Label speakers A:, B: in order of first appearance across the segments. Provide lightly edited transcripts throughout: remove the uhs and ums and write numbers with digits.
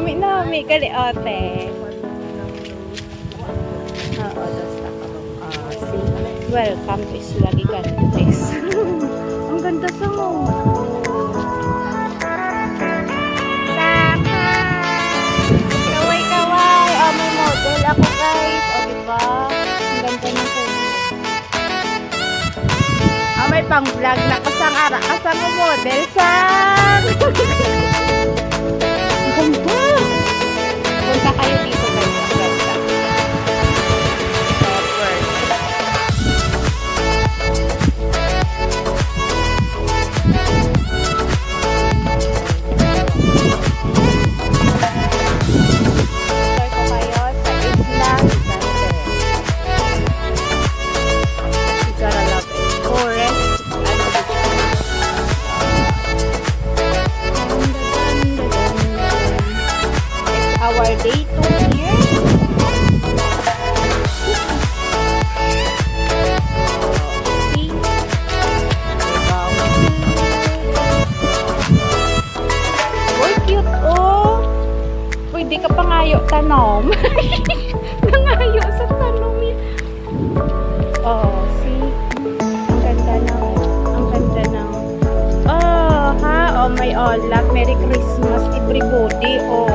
A: nami kali ote. Oo, basta ka. See, welcome to Isla Gigantes. Ang ganda sa mo. Kaway-kaway. May model ako guys. Diba? Ang ganda ng puno. May pang vlog na kasang ara. Kasang model sang. Ang ganda. Punta kayo dito guys. Ang ganda. Our day 2 here. See? Oh, cute oh. Pwede ka pangayo tanom. Nangayo sa tanom yan. Oh, see? Ang ganda ng oh, may all luck. Merry Christmas everybody. Oh.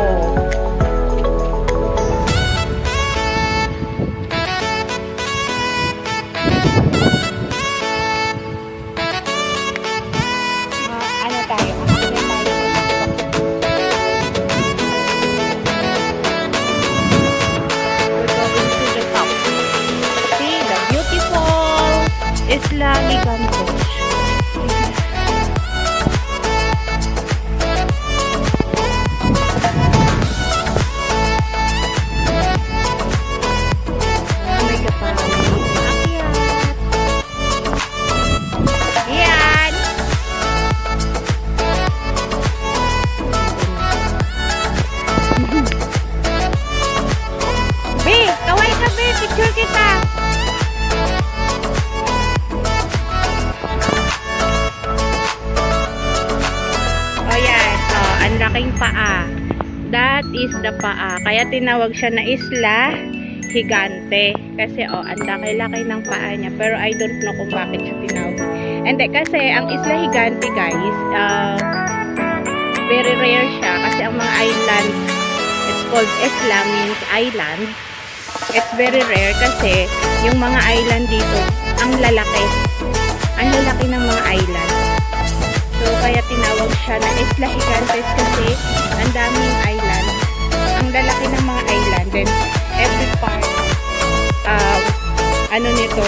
A: Isla Gigantes. Yan. Be, kaway ka be, picture kita. Laking paa. That is the paa. Kaya tinawag siya na Isla Gigante. Kasi ang laki-laki ng paa niya. Pero I don't know kung bakit siya tinawag. And kasi ang Isla Gigante guys, very rare siya. Kasi ang mga island, it's called Isla means island. It's very rare kasi yung mga island dito, ang lalaki. Ang lalaki ng mga island. So, kaya tinawag siya na Isla Gigantes kasi ang daming island. Ang lalaki ng mga island. Then, every part, nito,